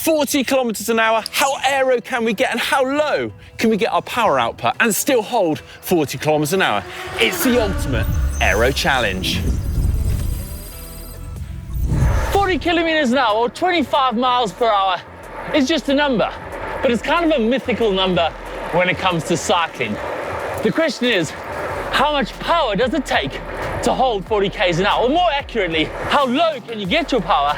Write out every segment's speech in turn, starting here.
40 kilometers an hour, how aero can we get and how low can we get our power output and still hold 40 kilometers an hour? It's the ultimate aero challenge. 40 kilometers an hour or 25 miles per hour is just a number, but it's kind of a mythical number when it comes to cycling. The question is, how much power does it take to hold 40 k's an hour? Or more accurately, how low can you get your power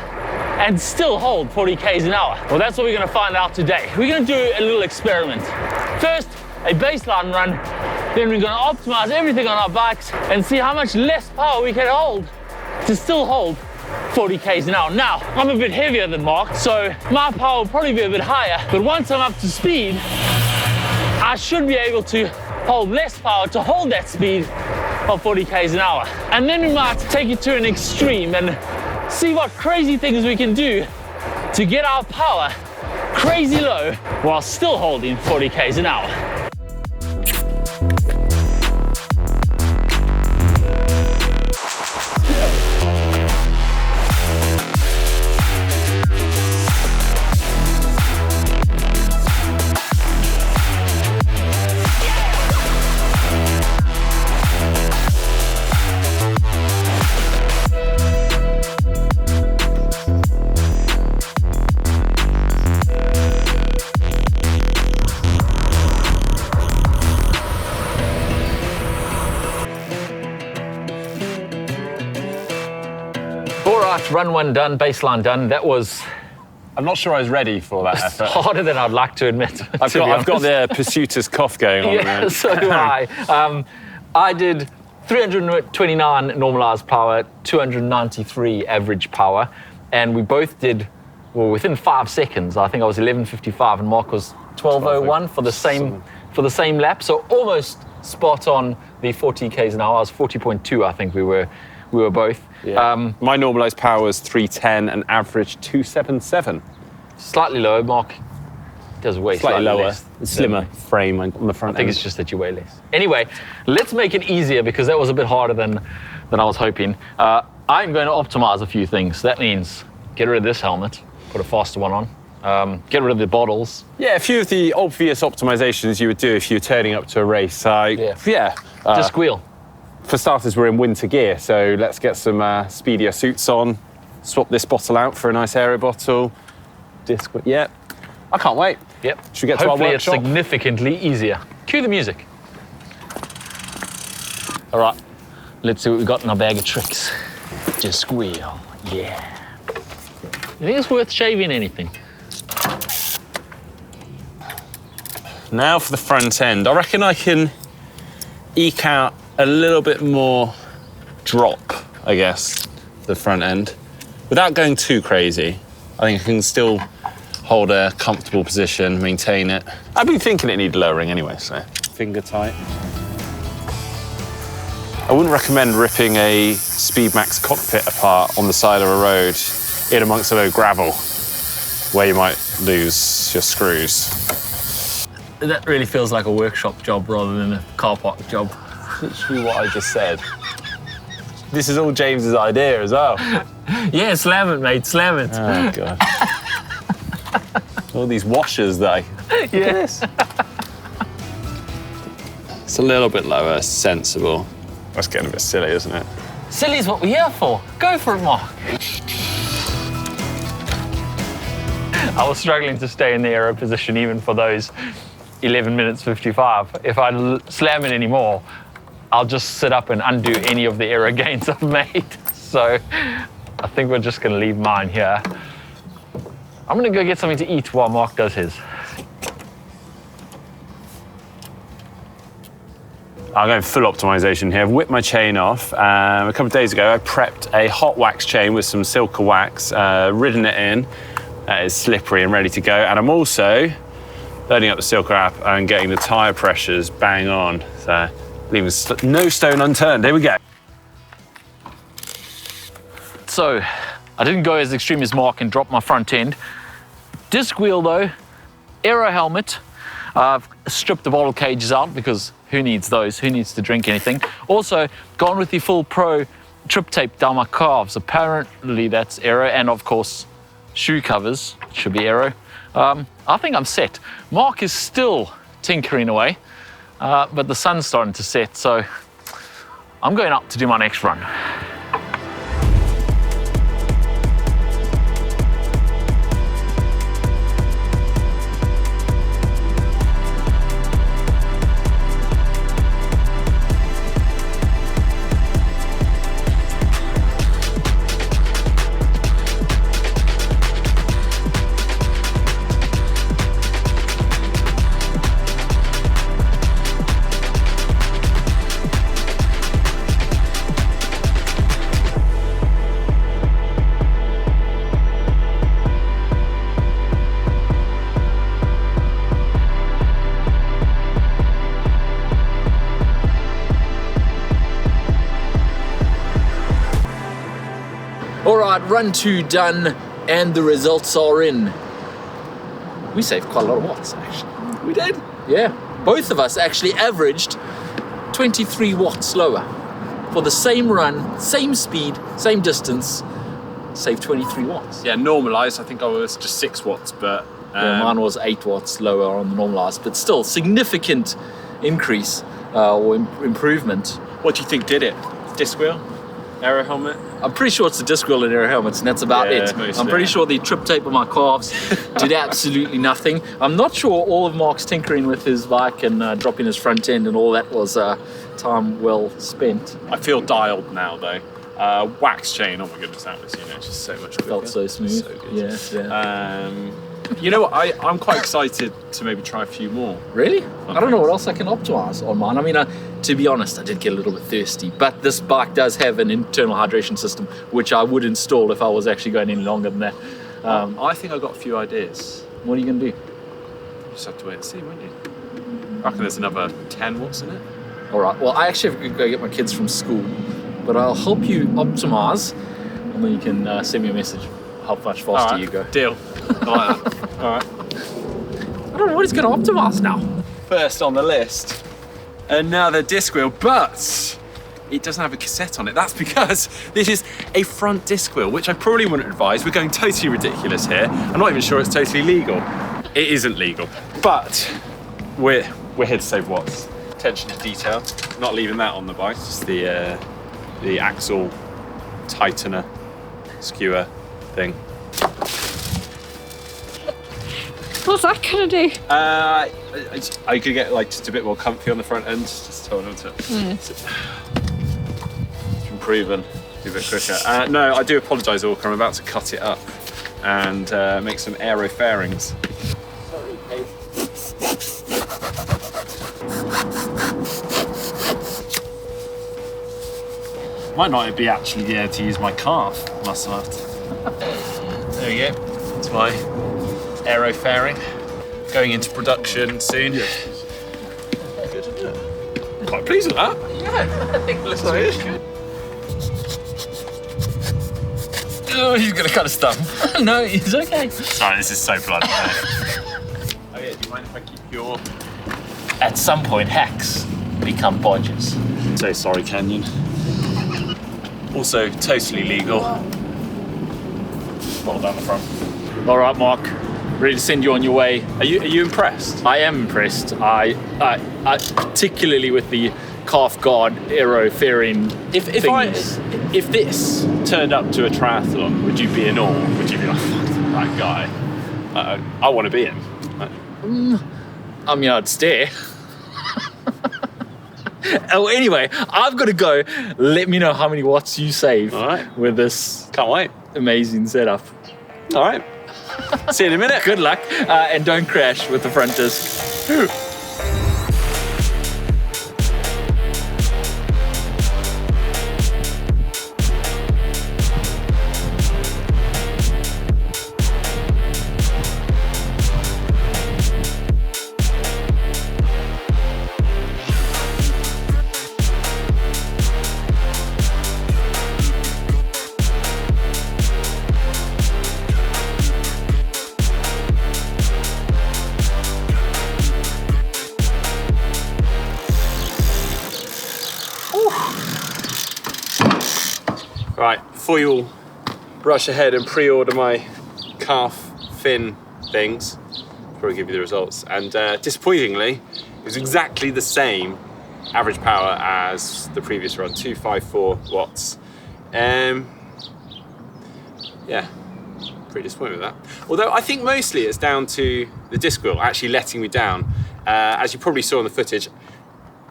and still hold 40 k's an hour? Well, that's what we're going to find out today. We're going to do a little experiment. First, a baseline run, then we're going to optimize everything on our bikes and see how much less power we can hold to still hold 40 k's an hour. Now, I'm a bit heavier than Mark, so my power will probably be a bit higher, but once I'm up to speed, I should be able to hold less power to hold that speed of 40 k's an hour. And then we might take it to an extreme and see what crazy things we can do to get our power crazy low while still holding 40 k's an hour. Run one done, baseline done. That was... I'm not sure I was ready for that effort. Harder than I'd like to admit. I've got the pursuiter's cough going on. Yeah, so do I. I did 329 normalized power, 293 average power, and we both did, well, within 5 seconds. I think I was 11:55 and Mark was 12:01 for the same lap. So almost spot on the 40 k's an hour. I was 40.2, I think we were both. Yeah. My normalised power was 310 and average 277. Slightly lower, Mark does weigh slightly lower, less. slimmer frame on the front I think end. it's just that you weigh less. Anyway, let's make it easier because that was a bit harder than I was hoping. I'm going to optimize a few things. That means get rid of this helmet, put a faster one on, get rid of the bottles. Yeah, a few of the obvious optimizations you would do if you're turning up to a race. Disc wheel. For starters, we're in winter gear, so let's get some speedier suits on. Swap this bottle out for a nice aero bottle. Disc, yeah. I can't wait. Yep. Should we get to our Hopefully workshop? it's significantly easier. Cue the music. All right, let's see what we got in our bag of tricks. Disc wheel, yeah. You think it's worth shaving anything? Now for the front end. I reckon I can eke out a little bit more drop, I guess, the front end, without going too crazy. I think I can still hold a comfortable position, maintain it. I've been thinking it needed lowering anyway, so finger tight. I wouldn't recommend ripping a Speedmax cockpit apart on the side of a road in amongst a load of gravel, where you might lose your screws. That really feels like a workshop job rather than a car park job. Literally what I just said. This is all James's idea as well. Yeah, slam it, mate, slam it. Oh, God. All these washers that Yes. It's a little bit lower, sensible. That's getting a bit silly, isn't it? Silly's what we're here for. Go for it, Mark. I was struggling to stay in the aero position even for those 11 minutes 55. If I slam it anymore, I'll just sit up and undo any of the aero gains I've made. So I think we're just going to leave mine here. I'm going to go get something to eat while Mark does his. I'm going full optimization here. I've whipped my chain off. A couple of days ago, I prepped a hot wax chain with some Silka wax, ridden it in. It's slippery and ready to go. And I'm also loading up the Silka app and getting the tire pressures bang on. So leaving no stone unturned. Here we go. So I didn't go as extreme as Mark and drop my front end. Disc wheel though, aero helmet. I've stripped the bottle cages out because who needs those? Who needs to drink anything? Also, gone with the full pro trip tape down my calves. Apparently that's aero, and of course, shoe covers, should be aero. I think I'm set. Mark is still tinkering away, but the sun's starting to set, so I'm going up to do my next run. All right, run 2 done, and the results are in. We saved quite a lot of watts, actually. We did. Yeah, both of us actually averaged 23 watts slower. For the same run, same speed, same distance, saved 23 watts. Yeah, normalised, I think I was just 6 watts, but... Yeah, mine was 8 watts lower on the normalised, but still significant increase or improvement. What do you think did it? Disc wheel? Aero helmet? I'm pretty sure it's the disc wheel and aero helmets, and that's about it. I'm pretty sure the trip tape on my calves did absolutely nothing. I'm not sure all of Mark's tinkering with his bike and dropping his front end and all that was time well spent. I feel dialed now, though. Wax chain, oh my goodness, that was, it's just so much quicker. Felt so smooth. So good. Yeah. You know what, I'm quite excited to maybe try a few more. Really? I don't know what else I can optimize on mine. I mean, to be honest, I did get a little bit thirsty, but this bike does have an internal hydration system, which I would install if I was actually going any longer than that. I think I've got a few ideas. What are you going to do? You just have to wait and see, won't you? I reckon there's another 10 watts in it. All right, well, I actually have to go get my kids from school, but I'll help you optimize, and then you can send me a message how much faster you go. Deal. I like that. All right. I don't know what he's going to optimize now. First on the list, another disc wheel, but it doesn't have a cassette on it. That's because this is a front disc wheel, which I probably wouldn't advise. We're going totally ridiculous here. I'm not even sure it's totally legal. It isn't legal, but we're here to save watts. Attention to detail. Not leaving that on the bike. Just the axle tightener, skewer thing. What's that gonna do? I could get just a bit more comfy on the front end. Just hold on to it. It's improving, be a bit quicker. No, I do apologise, Orca. I'm about to cut it up and make some aero fairings. Sorry, Kate. Might not be actually be able to use my calf muscle. There we go. It's my aero fairing. Going into production soon. Good, isn't it? Quite pleased with that. Yeah, I think it looks really good. Oh, he's gonna cut his thumb. No, he's okay. Sorry, this is so bloody. Oh yeah, do you mind if I keep your... At some point, hacks become bodges. So sorry, Canyon. Also, totally legal. Bottle down the front. All right, Mark. Ready to send you on your way. Are you impressed? I am impressed. I particularly with the calf guard aero fairing things. If this turned up to a triathlon, would you be in awe? Would you be like, fuck that guy? I want to be him. I mean, I'd stare. Oh, anyway, I've got to go. Let me know how many watts you save with this. Can't wait. Amazing setup. All right. See you in a minute. Good luck, and don't crash with the front disc. Right, before you all rush ahead and pre-order my calf fin things. Probably give you the results. And disappointingly, it was exactly the same average power as the previous run, 254 watts. Yeah, pretty disappointed with that. Although I think mostly it's down to the disc wheel actually letting me down. As you probably saw in the footage,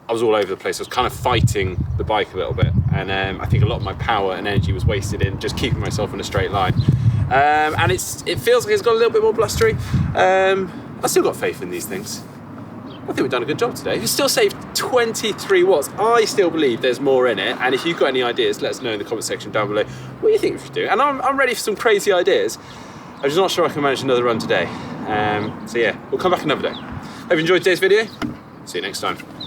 I was all over the place. I was kind of fighting the bike a little bit. And I think a lot of my power and energy was wasted in just keeping myself in a straight line. And it feels like it's got a little bit more blustery. I still got faith in these things. I think we've done a good job today. We've still saved 23 watts. I still believe there's more in it. And if you've got any ideas, let us know in the comment section down below what you think we should do. And I'm ready for some crazy ideas. I'm just not sure I can manage another run today. So yeah, we'll come back another day. Hope you enjoyed today's video. See you next time.